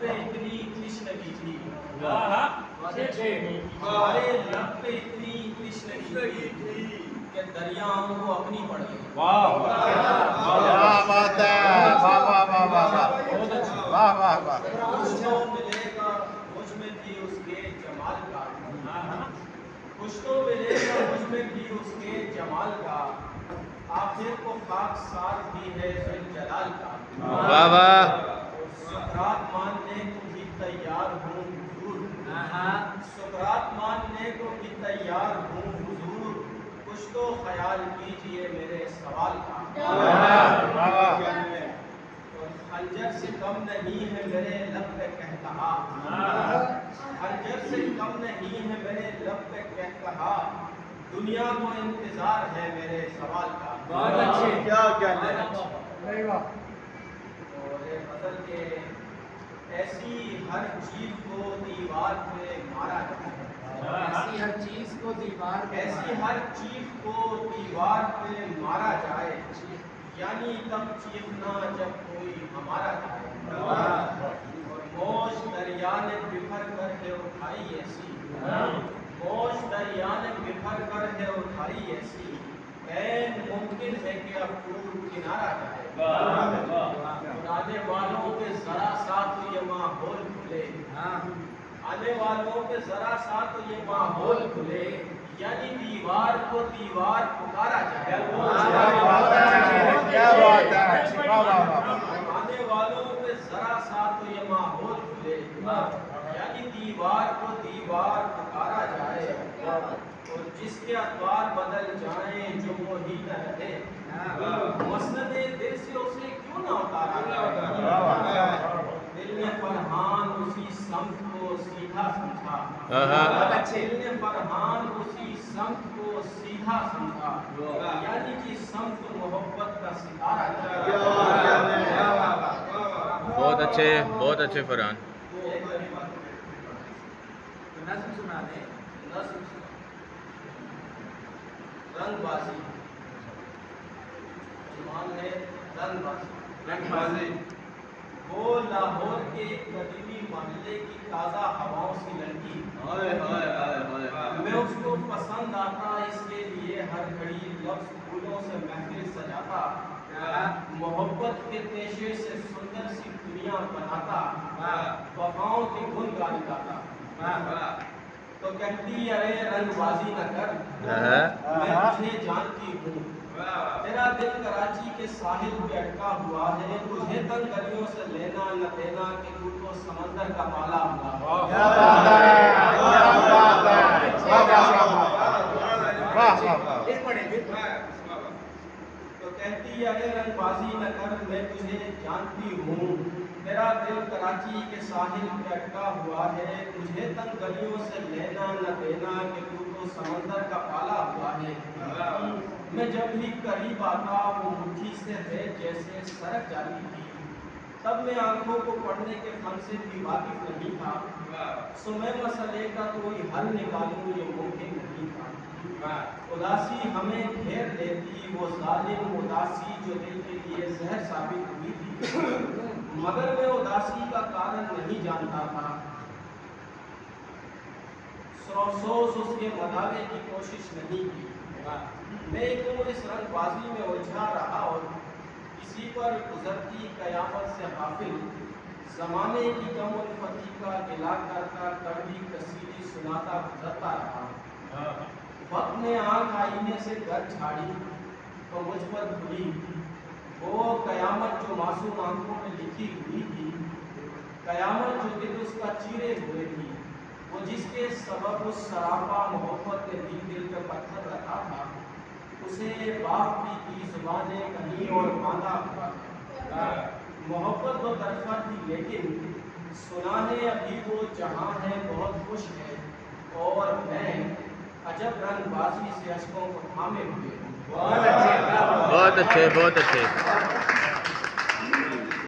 पे इतनी कृष्णगी थी, हमारे लब पे इतनी कृष्णगी थी कि दरियाओं को अपनी पड़ गई। वाह बात है, वाह वाह वाह वाह वाह वाह वाह वाह। कुछ तो मिलेगा मुझ में भी उसके जमाल का, कुछ तो मिलेगा मुझ में भी उसके जमाल का, आखिर को खाक साथ भी है जलाल का। वाह वाह। सुकरात मानने को भी तैयार हूँ हुजूर, सुकरात मानने को भी तैयार हूँ हुजूर, कुछ तो ख्याल कीजिए मेरे सवाल का। खंजर से कम नहीं है मेरे लब पे कहता, खंजर से कम नहीं है मेरे लब पे कहता, दुनिया को इंतजार है मेरे सवाल का। बहुत अच्छे, क्या कहते हैं। और ये गजल के ऐसी हर चीज को दीवार पे मारा जाए, ऐसी हर चीज को दीवार पे ऐसी हर चीज को दीवार पे मारा जाए, यानी तब चीखना जब कोई हमारा जाए। और मौज दरिया ने बिखर कर है उठाई ऐसी, मौज दरिया ने बिखर कर है उठाई ऐसी, ऐन मुमकिन है कि अब टूट किनारा जाए। आने वालों पे जरा सा तो ये माहौल खुले, आने वालों पे जरा सा तो ये माहौल खुले, यानी दीवार को दीवार पुकारा जाए। क्या बात है, वाह वाह वाह। आने वालों पे जरा सा तो ये माहौल खुले, यानी दीवार को दीवार पुकारा जाए। और जिसके अखबार बदल जाएं जो वही न रहे, मसनदे दिल से उसे क्यों ना उतारा जाए। दिल ने फरहान उसी समत को सीधा समझा, दिल ने फरहान उसी समत को सीधा समझा, यानी कि समत मोहब्बत का सितारा जाए। बहुत अच्छे फरहान। नज़्म सुना दे। रंगबाजी, मान है रंगबाजी। वो लाहौर के कदीमी मोहल्ले की ताज़ा हवाओं सी लड़की, मैं उसको पसंद आता इसके लिए हर घड़ी लफ्ज़ फूलों से महफिल सजाता, मोहब्बत के पेशे से सुंदर सी दुनिया बनाता, वफाओं की गुन गान गाता। तो कहती अरे रंगबाजी न कर, मैं तुझे जानती हूँ, तेरा दिल कराची के साहिल पे अटका हुआ है, तुझे तंग गलियों से लेना न देना कि तू तो समंदर का पाला हुआ। तो कहती अरे रंगबाजी न कर, मैं तुझे जानती हूँ, तेरा दिल कराची के साहिल पे अटका हुआ है, तुझे तंग गलियों से लेना न देना कि तू तो समंदर का पाला हुआ है। मैं जब भी करीब आता वो मुट्ठी से है जैसे सरक जाती थी, तब मैं आंखों को पढ़ने के फन से भी वाकिफ नहीं था, सो मैं मसले का कोई हल निकालूं ये मुमकिन नहीं था। उदासी हमें घेर लेती वो जालिम उदासी जो दिल के लिए जहर साबित हुई थी, मगर मैं उदासी का कारण नहीं जानता था, अफसोस उसके मनाने की कोशिश नहीं की। मैं क्यों इस रंगबाजी में उलझा रहा और किसी पर गुजरती कयामत से हाफिल, जमाने की कम उल्फती का गिला करता कड़वी कसीदी सुनाता गुजरता रहा। वक्त ने आंख आईने से घर झाड़ी तो मुझ पर खुली वो कयामत जो मासूम आंखों में लिखी हुई थी, कयामत जो दिल उसका चीरे हुए थी, वो जिसके सबब उस सरापा मोहब्बत ने दिल पे पत्थर रखा था, उसे बाप की जुबाने कहीं और बांधा हुआ। मोहब्बत दो तरफा थी लेकिन सुना है अभी वो जहां है बहुत खुश है, और मैं अजब रंगबाजी से अशकों को थामे हुए। बहुत अच्छे।